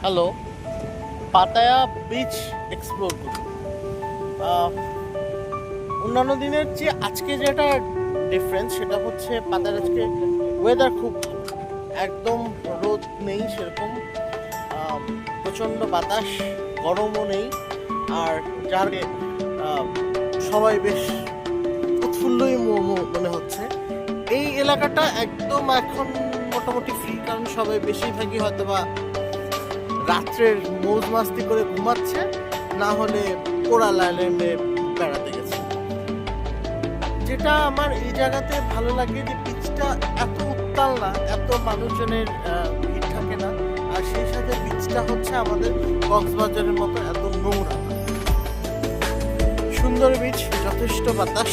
Hello, Pattaya beach explore করুন। অন্যান্য দিনের চেয়ে আজকে যেটা ডিফারেন্স সেটা হচ্ছে পাতায়ার আজকে ওয়েদার খুব ভালো, একদম রোদ নেই সেরকম, প্রচণ্ড বাতাস, গরমও নেই, আর যার সবাই বেশ উৎফুল্লই মনে হচ্ছে। এই এলাকাটা একদম এখন মোটামুটি ফ্রি, কারণ সবাই বেশিরভাগই হয়তো বা রাত্রের মৌজ মাস্তি করে ঘুমাচ্ছে, না হলে কোরাল আইল্যান্ডে বেড়াতে গেছে। যেটা আমার এই জায়গাতে ভালো লাগে যে বিচটা এত উত্তাল না, এত মানুষজনের ভিড় থাকে না, আর সেই সাথে বিচটা হচ্ছে আমাদের কক্সবাজারের মতো এত নোংরা না। সুন্দর বিচ, যথেষ্ট বাতাস,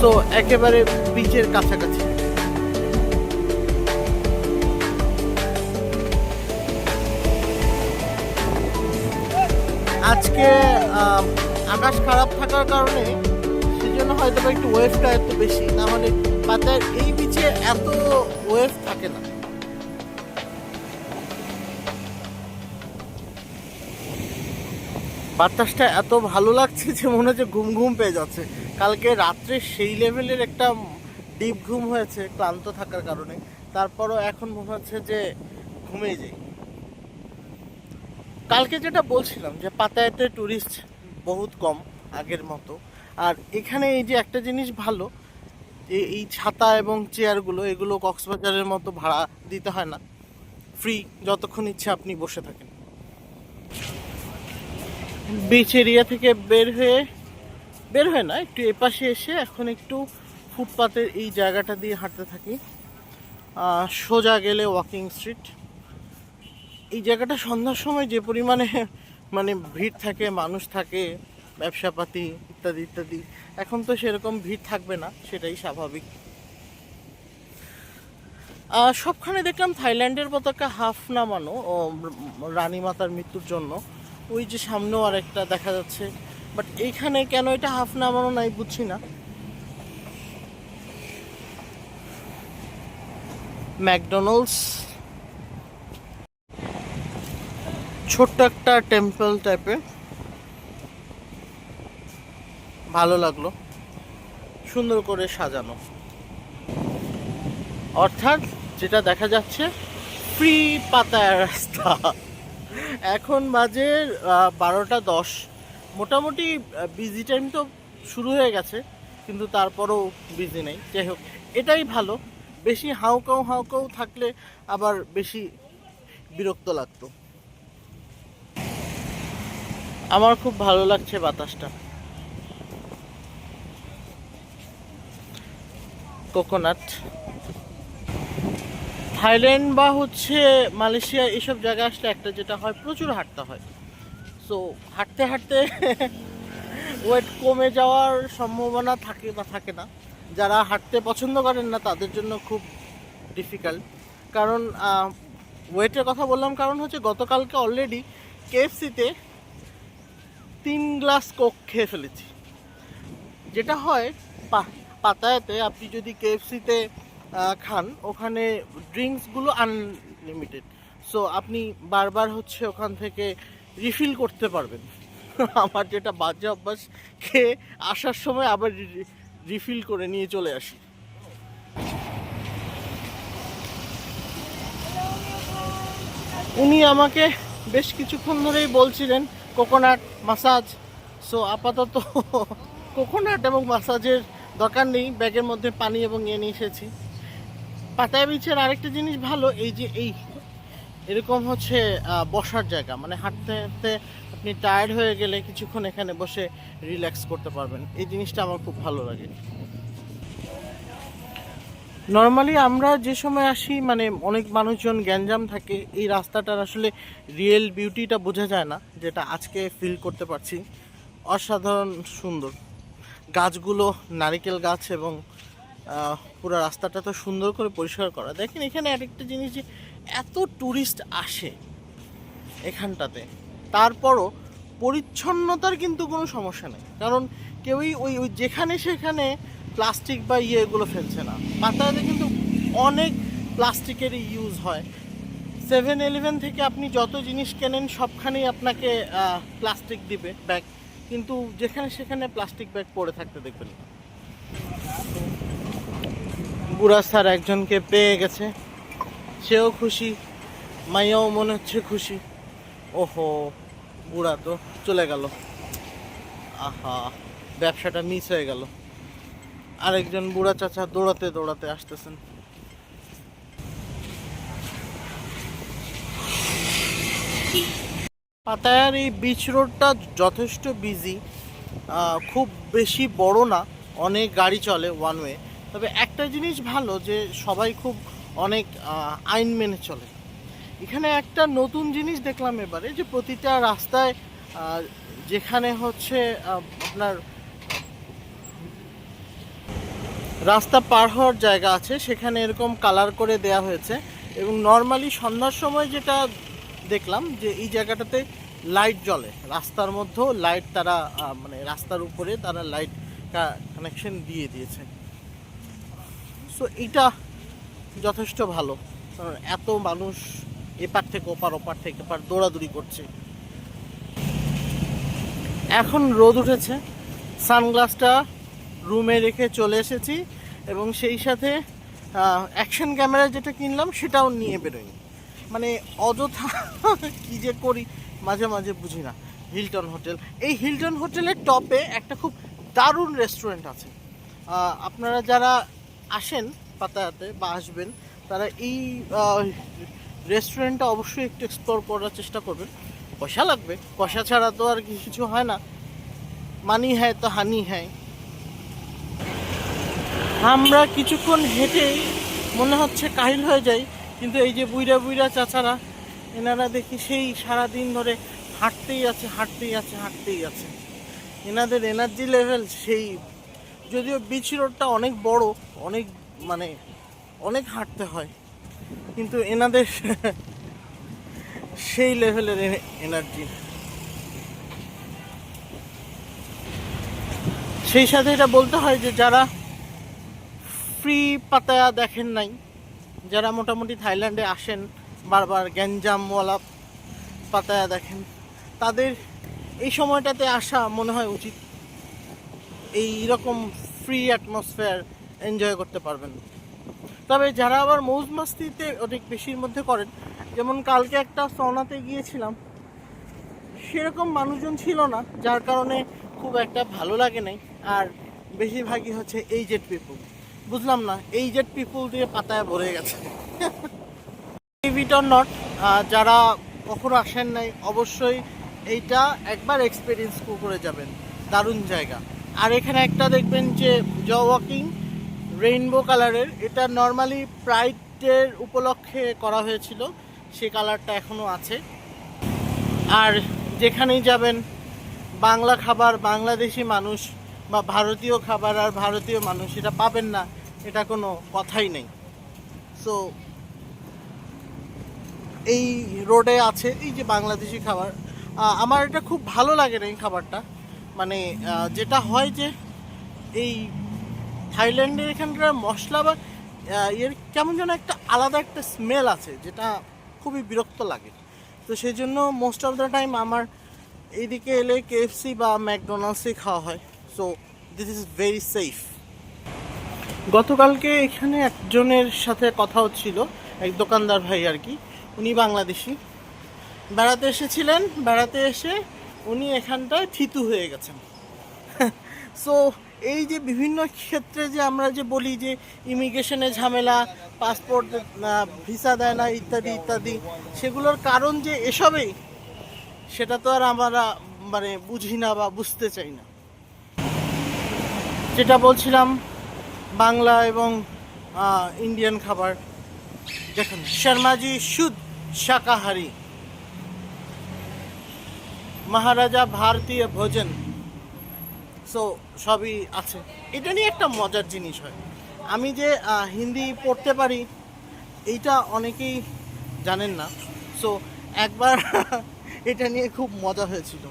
তো একেবারে বিচের কাছাকাছি। আজকে আকাশ খারাপ থাকার কারণে সেজন্য হয়তো বা একটু ওয়েভটা এত বেশি, না হলে পাতার এই বিচে এত ওয়েভ থাকে না। বাতাসটা এত ভালো লাগছে যে মনে হচ্ছে ঘুম ঘুম পেয়ে যাচ্ছে। কালকে রাত্রে সেই লেভেলের একটা ডিপ ঘুম হয়েছে ক্লান্ত থাকার কারণে, তারপরও এখন মনে হচ্ছে যে ঘুমিয়ে যাই। কালকে যেটা বলছিলাম যে পাতায়াতে ট্যুরিস্ট বহুত কম আগের মতো, আর এখানে এই যে একটা জিনিস ভালো, যে এই ছাতা এবং চেয়ারগুলো এগুলো কক্সবাজারের মতো ভাড়া দিতে হয় না, ফ্রি, যতক্ষণ ইচ্ছে আপনি বসে থাকেন। বিচ এরিয়া থেকে বের হয়ে না, একটু এপাশে এসে এখন একটু ফুটপাতের এই জায়গাটা দিয়ে হাঁটতে থাকি। সোজা গেলে ওয়াকিং স্ট্রিট। এই জায়গাটা সন্ধ্যার সময় যে পরিমাণে মানে ভিড় থাকে, মানুষ থাকে, ব্যবসাপাতি ইত্যাদি ইত্যাদি, এখন তো সেরকম ভিড় থাকবে না, সেটাই স্বাভাবিক। সবখানে দেখলাম থাইল্যান্ডের পতাকা হাফ নামানো, ও রানী মাতার মৃত্যুর জন্য। ওই যে সামনেও আর একটা দেখা যাচ্ছে, বাট এইখানে কেন এটা হাফ নামানো নাই বুঝছি না। ম্যাকডোনাল্ডস, ছোট্ট একটা টেম্পল টাইপের, ভালো লাগলো, সুন্দর করে সাজানো। অর্থাৎ যেটা দেখা যাচ্ছে, ফ্রি পাতায়ার রাস্তা। এখন বাজে 12টা 10, মোটামুটি বিজি টাইম তো শুরু হয়ে গেছে, কিন্তু তারপরও বিজি নেই। যাই হোক, এটাই ভালো। বেশি হাউকাউ থাকলে আবার বেশি বিরক্ত লাগতো। আমার খুব ভালো লাগছে বাতাসটা। কোকোনাট। থাইল্যান্ড বা হচ্ছে মালয়েশিয়া এসব জায়গায় আসলে একটা যেটা হয়, প্রচুর হাঁটতে হয়। সো হাঁটতে হাঁটতে ওয়েট কমে যাওয়ার সম্ভাবনা থাকে বা থাকে না। যারা হাঁটতে পছন্দ করেন না তাদের জন্য খুব ডিফিকাল্ট, কারণ ওয়েটের কথা বললাম কারণ হচ্ছে গতকালকে অলরেডি কেএফসিতে 3 গ্লাস কোক খেয়ে ফেলেছি। যেটা হয় পাতায়াতে আপনি যদি কেএফসিতে খান, ওখানে ড্রিঙ্কসগুলো আনলিমিটেড, সো আপনি বারবার হচ্ছে ওখান থেকে রিফিল করতে পারবেন। আমার যেটা বাজে অভ্যাস, খেয়ে আসার সময় আবার রিফিল করে নিয়ে চলে আসি। উনি আমাকে বেশ কিছুক্ষণ ধরেই বলছিলেন কোকোনাট মাসাজ, সো আপাতত কোকোনাট এবং মাসাজের দরকার নেই, ব্যাগের মধ্যে পানি এবং নিয়ে এসেছি। পাতায়া বিচের আরেকটা জিনিস ভালো, এই যে এরকম হচ্ছে বসার জায়গা, মানে হাঁটতে হাঁটতে আপনি টায়ার্ড হয়ে গেলে কিছুক্ষণ এখানে বসে রিল্যাক্স করতে পারবেন। এই জিনিসটা আমার খুব ভালো লাগে। নর্মালি আমরা যে সময় আসি, মানে অনেক মানুষজন, গ্যাঞ্জাম থাকে, এই রাস্তাটার আসলে রিয়েল বিউটিটা বোঝা যায় না, যেটা আজকে ফিল করতে পারছি। অসাধারণ সুন্দর গাছগুলো, নারিকেল গাছ, এবং পুরো রাস্তাটা তো সুন্দর করে পরিষ্কার করা। দেখেন এখানে আরেকটা জিনিস, যে এত ট্যুরিস্ট আসে এখানটাতে, তারপরও পরিচ্ছন্নতার কিন্তু কোনো সমস্যা নেই, কারণ কেউই ওই যেখানে সেখানে প্লাস্টিক বা এগুলো ফেলছে না। পাতায়াতে কিন্তু অনেক প্লাস্টিকেরই ইউজ হয়, 7-Eleven থেকে আপনি যত জিনিস কেনেন সবখানেই আপনাকে প্লাস্টিক দিবে ব্যাগ, কিন্তু যেখানে সেখানে প্লাস্টিক ব্যাগ পড়ে থাকতে দেখবেন না। বুড়া স্যার একজনকে পেয়ে গেছে, সেও খুশি, মাইয়াও মনে হচ্ছে খুশি। ওহো, বুড়া তো চলে গেল, আহা, ব্যবসাটা মিস হয়ে গেল। আরেকজন বুড়া চাচা দৌড়াতে দৌড়াতে আসতেছেন। পাতায়ার এই বিচ রোডটা যথেষ্ট বিজি, খুব বেশি বড় না, অনেক গাড়ি চলে ওয়ান ওয়ে। তবে একটা জিনিস ভালো যে সবাই খুব অনেক আইন মেনে চলে। এখানে একটা নতুন জিনিস দেখলাম এবারে, যে প্রতিটা রাস্তায় যেখানে হচ্ছে আপনার রাস্তা পার হওয়ার জায়গা আছে সেখানে এরকম কালার করে দেয়া হয়েছে। এবং নর্মালি সন্ধ্যার সময় যেটা দেখলাম যে এই জায়গাটাতে লাইট জ্বলে, রাস্তার মধ্যেও লাইট তারা মানে রাস্তার উপরে তারা লাইট কানেকশন দিয়ে দিয়েছে। সো এটা যথেষ্ট ভালো, কারণ এত মানুষ এপার থেকে ওপার, ওপার থেকে এপার দৌড়াদৌড়ি করছে। এখন রোদ উঠেছে, সানগ্লাসটা রুমে রেখে চলে এসেছি, এবং সেই সাথে অ্যাকশন ক্যামেরা যেটা কিনলাম সেটাও নিয়ে বেরোই। মানে অযথা কী যে করি মাঝে মাঝে বুঝি না। হিলটন হোটেল, এই হিলটন হোটেলের টপে একটা খুব দারুণ রেস্টুরেন্ট আছে। আপনারা যারা আসেন পাতায়াতে বা আসবেন তারা এই রেস্টুরেন্টটা অবশ্যই একটু এক্সপ্লোর করার চেষ্টা করবেন। পয়সা লাগবে, পয়সা ছাড়া তো আর কিছু হয় না, মানি হ্যায় তো হানি হ্যায়। আমরা কিছুক্ষণ হেঁটেই মনে হচ্ছে কাহিল হয়ে যাই, কিন্তু এই যে বুইড়া বুইড়া চাচারা, এনারা দেখি সেই সারাদিন ধরে হাঁটতেই আছে, হাঁটতেই আছে, হাঁটতেই আছে। এনাদের এনার্জি লেভেল সেই, যদিও বিচ রোডটা অনেক বড়, অনেক মানে অনেক হাঁটতে হয়, কিন্তু এনাদের সেই লেভেলের এনার্জি। সেই সাথে এটা বলতে হয় যে যারা ফ্রি পাতায়া দেখেন নাই, যারা মোটামুটি থাইল্যান্ডে আসেন বারবার গ্যাঞ্জামওয়ালা পাতায়া দেখেন, তাদের এই সময়টাতে আসা মনে হয় উচিত। এই রকম ফ্রি অ্যাটমসফেয়ার এনজয় করতে পারবেন। তবে যারা আবার মৌজ মাস্তিতে অনেক বেশির মধ্যে করেন, যেমন কালকে একটা সনাতে গিয়েছিলাম, সেরকম মানুষজন ছিল না, যার কারণে খুব একটা ভালো লাগে নাই। আর বেশিরভাগই হচ্ছে এইজেড পিপুল, বুঝলাম না এইজেড পিপুল দিয়ে পাতায় ভরে গেছে। ইট অর নট, যারা কখনো আসেন নাই অবশ্যই এইটা একবার এক্সপিরিয়েন্স করে যাবেন, দারুণ জায়গা। আর এখানে একটা দেখবেন যে জ ওয়াকিং রেইনবো কালারের, এটা নর্মালি প্রাইডের উপলক্ষে করা হয়েছিল, সে কালারটা এখনও আছে। আর যেখানেই যাবেন বাংলা খাবার, বাংলাদেশি মানুষ বা ভারতীয় খাবার আর ভারতীয় মানুষ, এটা পাবেন না, এটা কোনো কথাই নেই। সো এই রোডে আছে এই যে বাংলাদেশি খাবার, আমার এটা খুব ভালো লাগে না এই খাবারটা। মানে যেটা হয় যে এই থাইল্যান্ডের এখানকার মশলা বা এর কেমন যেন একটা আলাদা একটা স্মেল আছে, যেটা খুবই বিরক্ত লাগে। তো সেই জন্য মোস্ট অফ দ্য টাইম আমার এইদিকে এলে কেএফসি বা ম্যাকডোনাল্ডসই খাওয়া হয়। So this is very safe. গতকালকে এখানে একজনের সাথে কথা হচ্ছিল, এক দোকানদার ভাই আর কি, উনি বাংলাদেশি, বেড়াতে এসেছিলেন, বেড়াতে এসে উনি এখানটায় থিতু হয়ে গেছেন। সো এই যে বিভিন্ন ক্ষেত্রে যে আমরা যে বলি যে ইমিগ্রেশনের ঝামেলা, পাসপোর্ট ভিসা দেয় না ইত্যাদি ইত্যাদি, সেগুলোর কারণ যে এসবেই, সেটা তো আর আমরা মানে বুঝি না বা বুঝতে চাই না। যেটা বলছিলাম বাংলা এবং ইন্ডিয়ান খাবার, দেখুন শর্মাজি শুদ্ধ শাকাহারি, মহারাজা ভারতীয় ভোজন, সো সবই আছে। এটা নিয়ে একটা মজার জিনিস হয়, আমি যে হিন্দি পড়তে পারি এইটা অনেকেই জানেন না। সো একবার এটা নিয়ে খুব মজা হয়েছিল।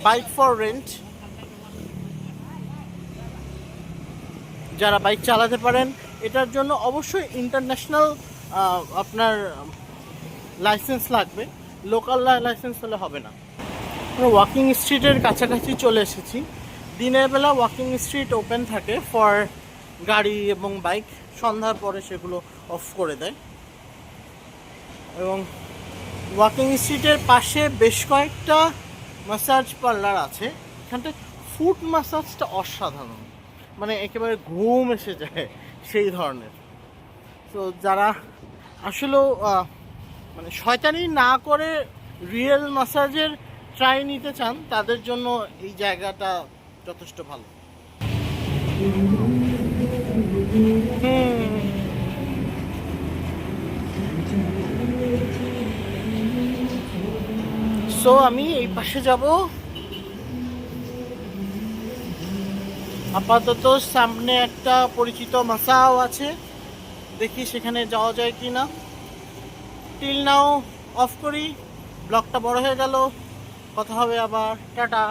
বাইক ফর রেন্ট, যারা বাইক চালাতে পারেন এটার জন্য অবশ্যই ইন্টারন্যাশনাল আপনার লাইসেন্স লাগবে, লোকাল লাইসেন্স হলে হবে না। ওয়াকিং স্ট্রিটের কাছাকাছি চলে এসেছি। দিনের বেলা ওয়াকিং স্ট্রিট ওপেন থাকে ফর গাড়ি এবং বাইক, সন্ধ্যার পরে সেগুলো অফ করে দেয়। এবং ওয়াকিং স্ট্রিটের পাশে বেশ কয়েকটা ম্যাসাজ পার্লার আছে। এখানটা ফুট ম্যাসাজটা অসাধারণ, মানে একেবারে ঘুম এসে যায় সেই ধরনের। তো যারা আসলেও মানে শয়তানি না করে রিয়েল ম্যাসাজের ট্রাই নিতে চান, তাদের জন্য এই জায়গাটা যথেষ্ট ভালো। সো আমি এই পাশে যাব। আপাতত সামনে একটা পরিচিত মাসাও আছে, দেখি সেখানে যাওয়া যায় কি না। টিল নাও অফ করি, ব্লগটা বড় হয়ে গেল, কথা হবে আবার, টাটা।